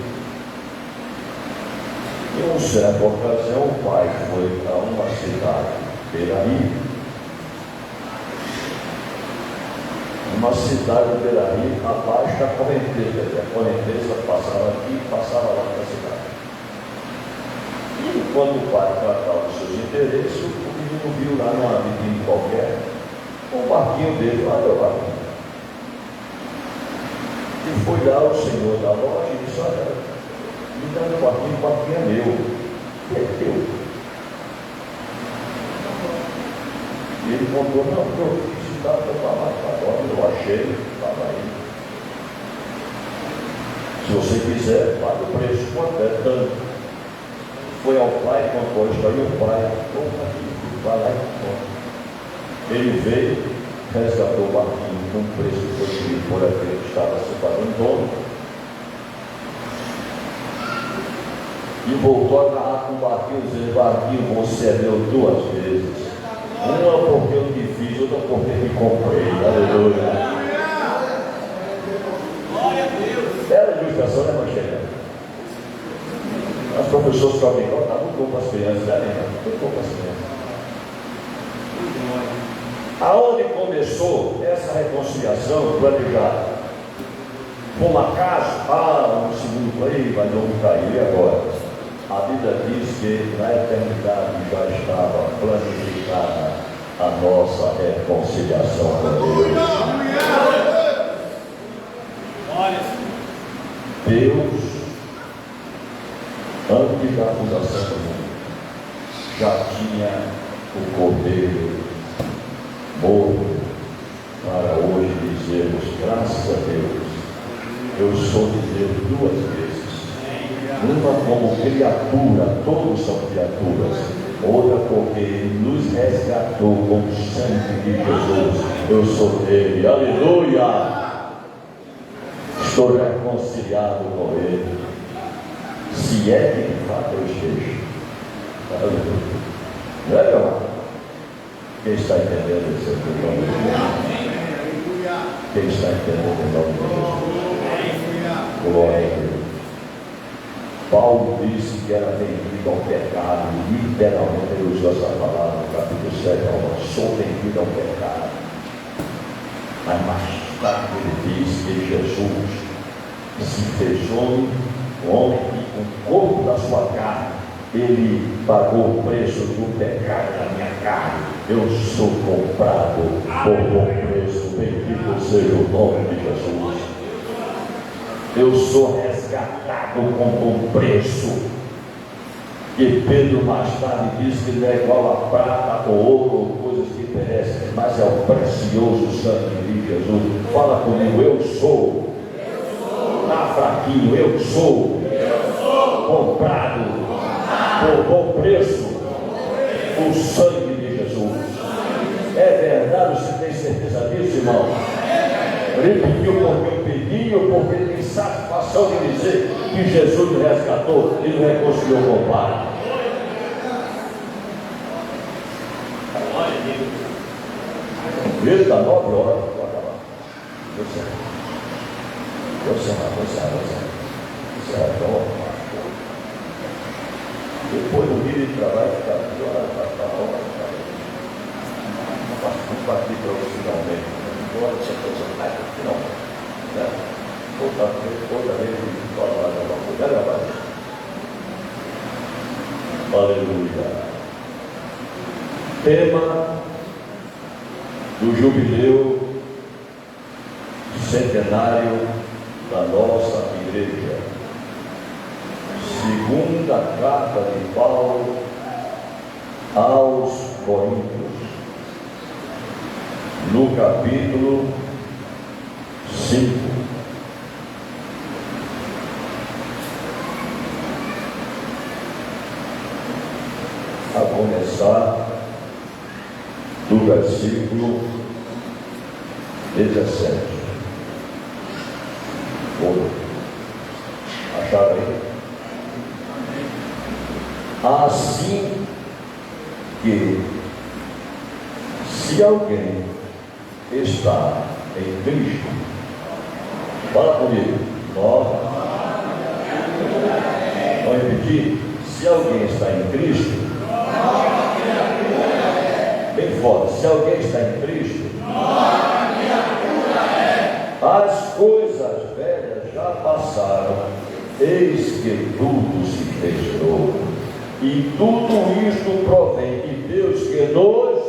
Em uma certa ocasião, o pai foi a uma cidade beira-rio. Uma cidade beira-rio, abaixo da correnteza. A correnteza passava aqui e passava lá na cidade. E quando o pai tratava os seus interesses, o menino viu lá numa avenida qualquer o barquinho dele, olha o barquinho. E foi lá o senhor da loja e disse: olha, me dá meu barquinho, o barquinho é meu. É teu. E ele contou: não, eu fiz nada para lá, agora eu achei, estava aí. Se você quiser, paga o preço, quanto é tanto. Foi ao pai, contou a história, e o pai, vai lá e conta. Ele veio, resgatou o barquinho com um preço que foi escrito por aquele que estava se fazendo dono. E voltou a agarrar com o barquinho, dizendo: barquinho, você é meu 2 vezes. Uma porque eu te fiz, outra porque me comprei. Aleluia. Era ilustração, né, Evangelho? As professoras ficam bem, está muito bom para as crianças, né? Muito bom para as crianças. Aonde começou essa reconciliação planejada? Por um acaso? Um segundo aí, mas não caiu. E agora? A Bíblia diz que na eternidade já estava planificada a nossa reconciliação com Deus. Deus, antes da acusação do mundo, já tinha o Cordeiro morto para hoje dizermos: graças a Deus, eu sou de Deus 2 vezes. Uma como criatura, todos são criaturas. Outra porque Ele nos resgatou com o sangue de Jesus. Eu sou dele, aleluia. Estou reconciliado com Ele. Se é que de fato eu esteja. Aleluia. Não é, meu irmão? Quem está entendendo esse aqui? Quem está entendendo o nome de Jesus? Glória a Deus. Paulo disse que era vendido ao pecado, literalmente ele usou essa palavra no capítulo 7, sou vendido ao pecado. Mas mais tarde ele diz que Jesus se fez homem que com o corpo da sua carne, ele pagou o preço do pecado da minha carne. Eu sou comprado por bom preço, bendito seja o nome de Jesus. Eu sou resgatado com bom preço. E Pedro mais tarde diz que não é igual a prata ou ouro ou coisas que perecem, mas é o precioso sangue de Jesus. Fala comigo: eu sou. Está fraquinho, eu sou comprado por bom preço, o sangue de Jesus. É verdade? Você tem certeza disso, irmão? Ele pediu porque eu pedi, ou porque ele tem satisfação de dizer que Jesus me resgatou e me reconciliou com o Pai. Ele está 9 horas para acabar. Você depois do dia de trabalho, fica 2 horas para acabar. Vamos partir para o finalmente. Agora essa coisa mais finalmente. Outra vez de falar de alguma coisa. Aleluia. Tema do jubileu centenário da nossa igreja. Segunda carta de Paulo aos Coríntios, no capítulo 5. A começar do versículo 17. Acharam aí? Assim que, se alguém está em Cristo, fala comigo, vamos repetir, se alguém está em Cristo, bem forte, se alguém está em Cristo, as coisas velhas já passaram, eis que tudo se fez novo. E tudo isto provém de Deus que nos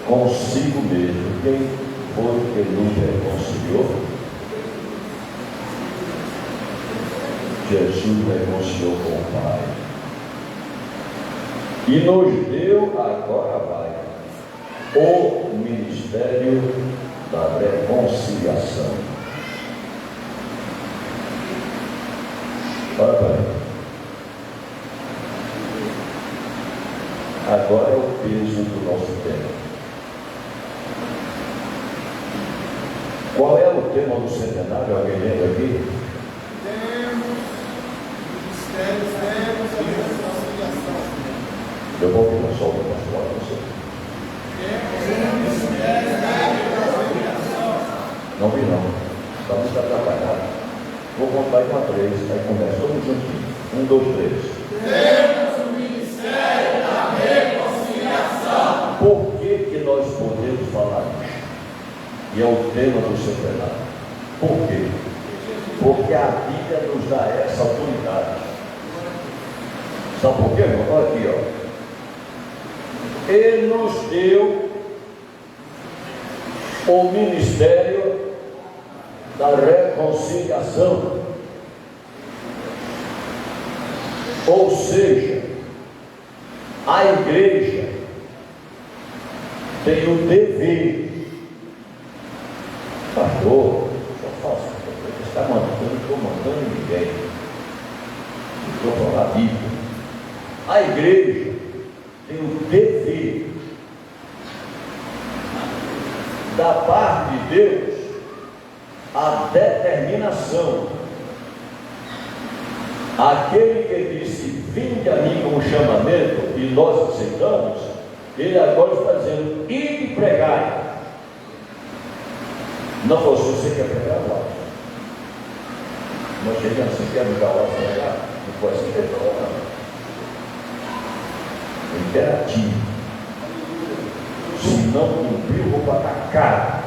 consigo mesmo. Quem foi que nos reconciliou? Jesus reconciliou com o Pai. E nos deu, agora vai, o ministério da reconciliação. Olha para aí. Agora é o peso do nosso tema. Qual é o tema do centenário? Alguém lembra aqui? Temos mistérios, temos a reconciliação. Eu vou ouvir uma solta para falar com você. Temos mistérios da reconciliação. Não vi não. Está muito atrapalhado. Vou contar aí com a 3, aí começa todo juntinho. 1, 2, 3. Temos o ministério da reconciliação. Por que nós podemos falar isso? E é o tema do centenário. Por quê? Porque a Bíblia nos dá essa autoridade. Sabe por quê, irmão? Olha aqui, ó. Ele nos deu o ministério da reconciliação. Ou seja, a igreja tem o dever. Pastor, só faço, você está mandando, não estou mandando ninguém. Estou falando a Bíblia. A igreja tem o dever da parte de Deus, a determinação. Aquele que disse, vinde a mim com o chamamento, e nós aceitamos, ele agora está dizendo, ide e pregai. Não fosse você que quer pregar lá. Nós chegamos assim, quer me calar, pregar? Não foi assim que ele falou, não. Imperativo. Se não cumprir, eu vou botar a cara.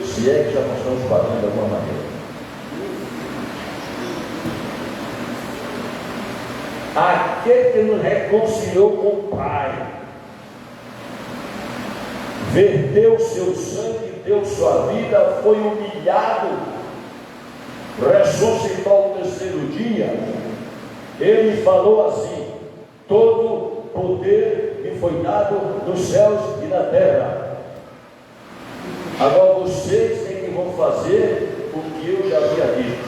Se é que já nós estamos pagando de alguma maneira. Aquele que nos reconciliou com o Pai, verteu seu sangue, deu sua vida, foi humilhado, ressuscitou no terceiro dia. Ele falou assim: todo poder me foi dado nos céus e na terra. Agora vocês é que vão fazer o que eu já havia dito.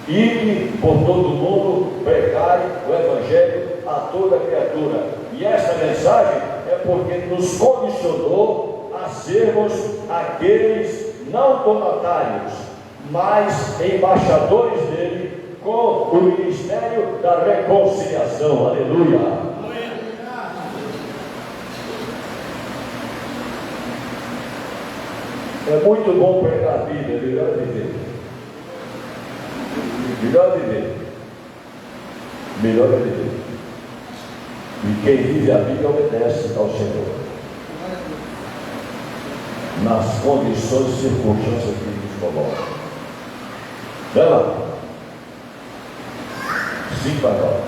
Ide por todo mundo, pregai o Evangelho a toda criatura. E essa mensagem é porque nos comissionou a sermos aqueles não donatários, mas embaixadores dele, com o ministério da reconciliação. Aleluia! É muito bom pregar a Bíblia, melhor viver. Melhor viver. Melhor é viver. E quem vive a Bíblia obedece ao Senhor. Nas condições e circunstâncias que nos colocam. Vai lá. 5 agora.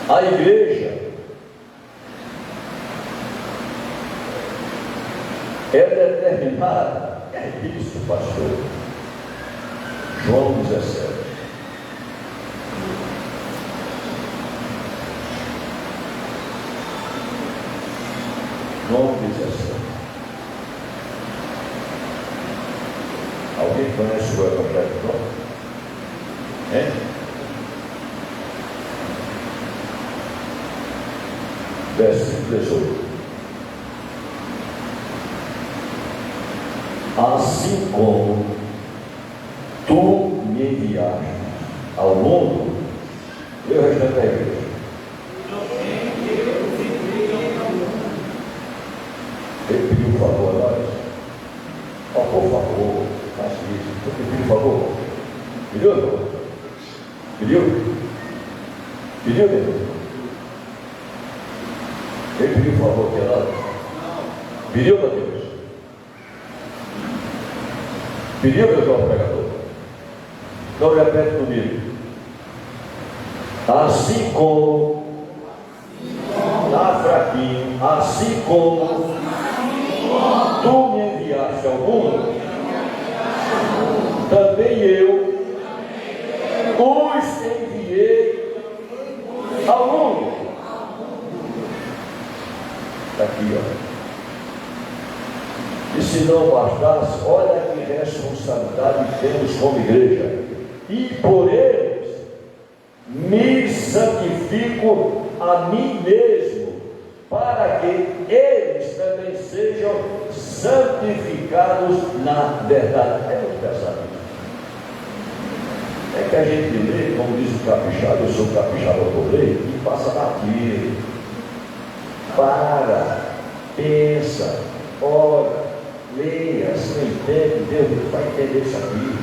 A igreja é determinada. É isso, pastor. João 17. João 17. Alguém conhece o Evangelho de João? Hein? Versículo 18. Assim como tu me enviaste ao mundo, eu restante a igreja. Ele pediu um favor a nós. Oh, por favor, faça isso. Ele pediu um favor. Pediu, irmão? Pediu? Pediu, irmão? Ele pediu um favor aqui a nós? Pediu, meu Deus? Pediu, meu jovem pregador? Então repete comigo. Assim como está fraquinho, assim como tu me enviaste ao mundo, também eu os enviei ao mundo. Está aqui, ó. E se não bastasse, olha que responsabilidade temos como igreja. E por eles me santifico a mim mesmo, para que eles também sejam santificados na verdade. É muito pesado. É que a gente lê, como diz o capixaba, eu sou capixaba por lei, e passa batido. Para, pensa, ora, leia, se não entende, Deus vai entender isso aqui.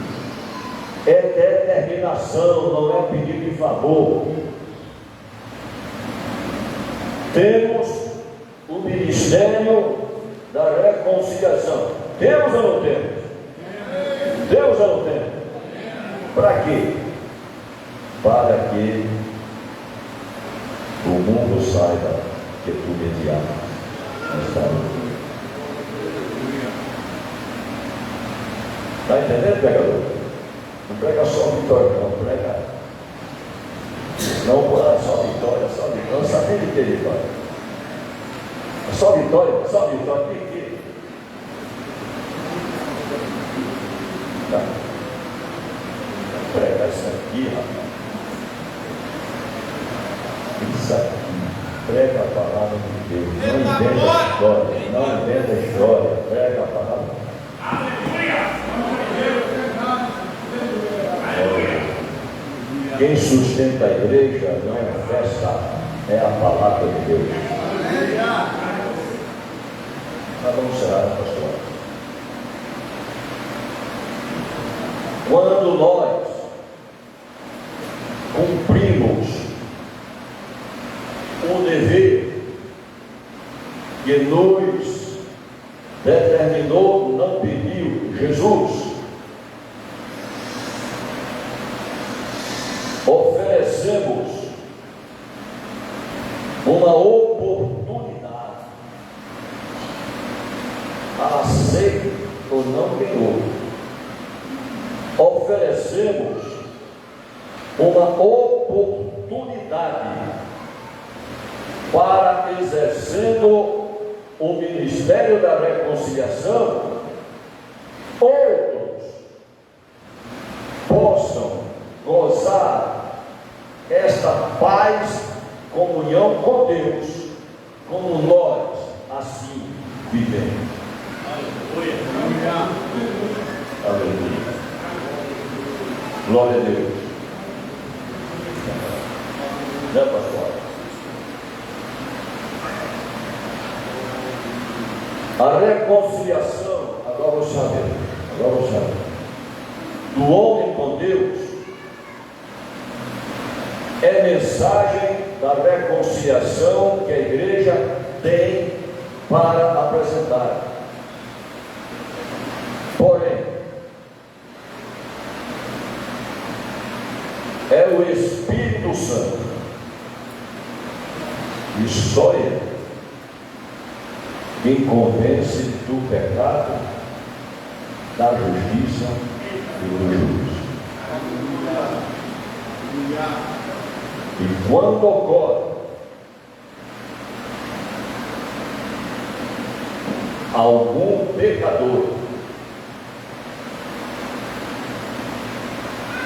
É determinação, não é pedido de favor. Temos o ministério da reconciliação. Temos ou não temos? Temos ou não temos? Para quê? Para que o mundo saiba que tu mediaste. Está entendendo, pregador? Não prega só vitória, não prega. Não só vitória, só vitória. Não sabe de que vitória. Só vitória, de quê? Tá. Prega isso aqui, rapaz. Isso aqui. Prega a palavra de Deus. Não inventa a história. Não inventa a história. Prega a palavra. Quem sustenta a igreja não é festa, é a palavra de Deus. Mas vamos encerrar, pastor. Quando nós cumprimos o dever que nos determinou, não pediu Jesus, oferecemos uma oportunidade, aceite ou não ganhou, oferecemos uma oportunidade para, exercendo o ministério da reconciliação, outros possam gozar esta paz, comunhão com Deus, como nós assim vivemos. Aleluia. Aleluia. Glória a Deus. Né, pastor? A reconciliação, agora vou saber, do homem com Deus, é mensagem da reconciliação que a igreja tem para apresentar. Porém, é o Espírito Santo, e só Ele, quem convence do pecado, da justiça e do juízo. E quando ocorre algum pecador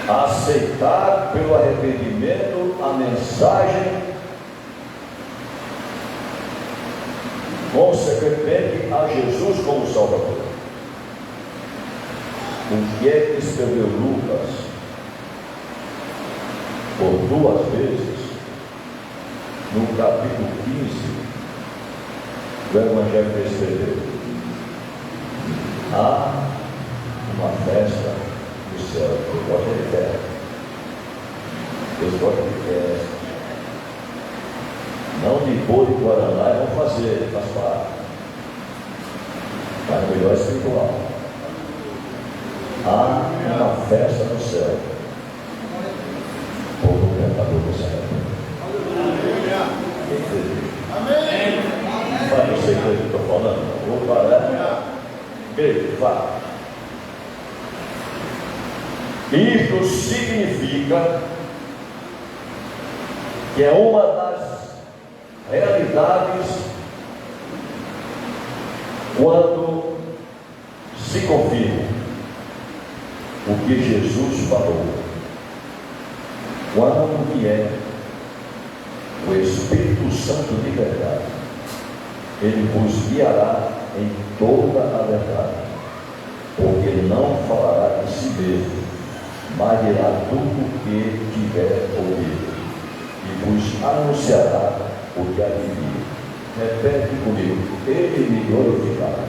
aceitar pelo arrependimento a mensagem, consequentemente a Jesus como Salvador. O que é que escreveu Lucas por 2 vezes no capítulo 15 do Evangelho que escreveu? Há uma festa no céu. Eu gosto de festa. Eu gosto de festa. Não de bolo de guaraná, e vão fazer, faz parte. Mas melhor espiritual. Há uma festa no céu. O povo pecador do céu. Amém. Mas eu sei o que eu estou falando. Vou parar. Beijo, vá. Isto significa que é uma das realidades quando se confirma o que Jesus falou. Quando vier o Espírito Santo de verdade, ele vos guiará em toda a verdade, porque não falará de si mesmo, mas dirá tudo o que tiver ouvido, e vos anunciará o que há de vir. Repete comigo: ele me glorificará.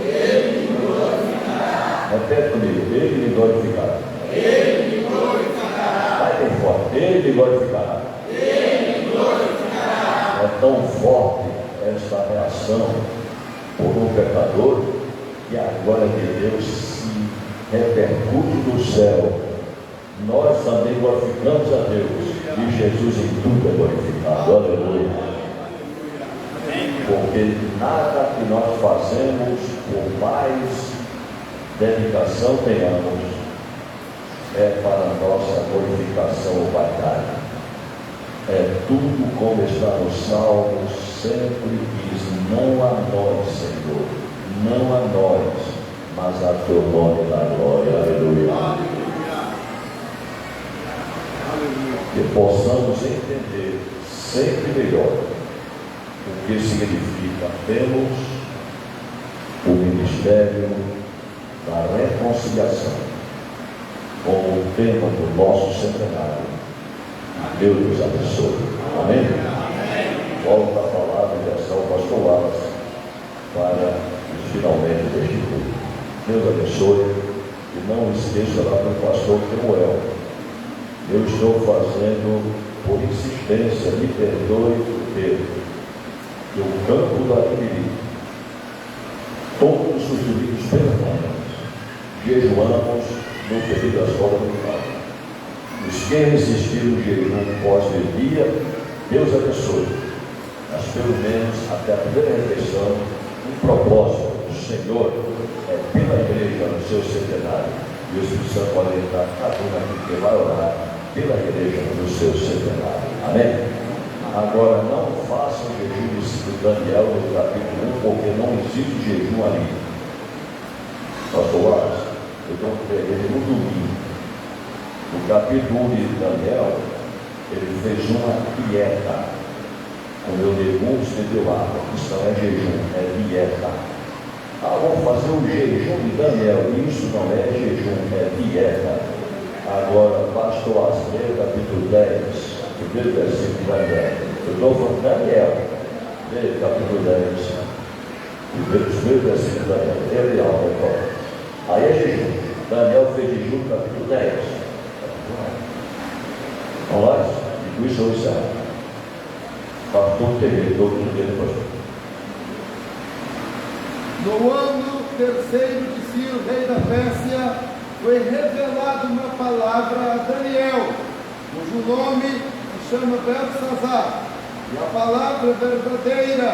Ele me glorificará. Repete comigo: ele me glorificará. Ele me glorificará. Vai bem forte: ele me glorificará. Ele me glorificará. É tão forte esta reação por um pecador que a glória de Deus se repercute do céu. Nós também glorificamos a Deus e Jesus em tudo é glorificado. Aleluia. Porque nada que nós fazemos, por mais dedicação tenhamos, é para a nossa glorificação ou vaidade. É tudo como está no Salmo, sempre diz: não a nós, Senhor, não a nós, mas a teu nome na glória. Aleluia. Que possamos entender sempre melhor o que significa temos o ministério da reconciliação como o tema do nosso centenário. Deus nos abençoe. Amém? Volta a palavra em direção ao pastor Wallace para os finalmente deste culto. Deus abençoe e não esqueça lá do pastor Samuel. Eu estou fazendo por insistência, me perdoe por ter, que o campo do Arquimiri, todos os domingos pela manhã, jejuamos no período da escola dominical. Os que resistiram no jejum pós-dia, Deus abençoe. Mas pelo menos até a primeira refeição, um propósito do Senhor é pela igreja no seu centenário. E o Espírito Santo pode entrar cada um aqui que vai orar pela igreja no seu centenário. Amém? Agora, não façam jejum de Daniel no capítulo 1, porque não existe jejum ali. Pastor Wallace, eu estou pregando no domingo. No capítulo 1 de Daniel, ele fez uma dieta. Comeu legumes, bebeu água. Isso não é jejum, é dieta. Vamos fazer um jejum de Daniel. Isso não é jejum, é dieta. Agora, pastor Asmer, capítulo 10, primeiro versículo de Daniel. Eu estou falando Daniel, capítulo 10, primeiro versículo de Daniel. Ele alma, aí é jejum. Daniel fez jejum, capítulo 10. Vamos lá? E com isso eu encerro. Pastor Terreiro, todo mundo dele, pastor. No ano terceiro de Ciro, rei da Pérsia, foi revelada uma palavra a Daniel, cujo nome se chama Beltesazar. E a palavra verdadeira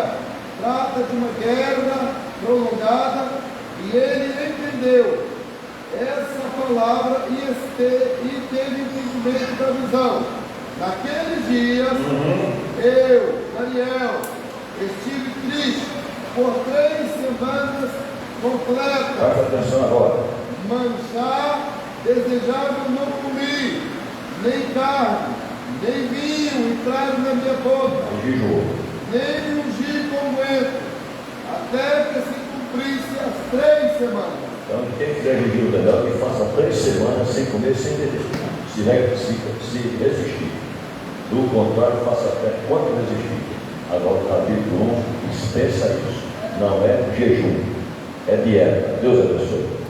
trata de uma guerra prolongada, e ele entendeu. essa palavra e teve entendimento da visão. Naqueles dias, eu, Daniel, estive triste por 3 semanas completas. Presta atenção agora. Manchar, desejável não comi, nem carne, nem vinho entraram na minha boca, nem ungi com unguento, até que se cumprisse as 3 semanas. Então, quem quiser jejum Daniel, que faça 3 semanas sem comer, sem beber, se resistir. Do contrário, faça até quanto resistir. Agora, o capítulo 1 expressa isso. Não é jejum, é dieta. Deus abençoe.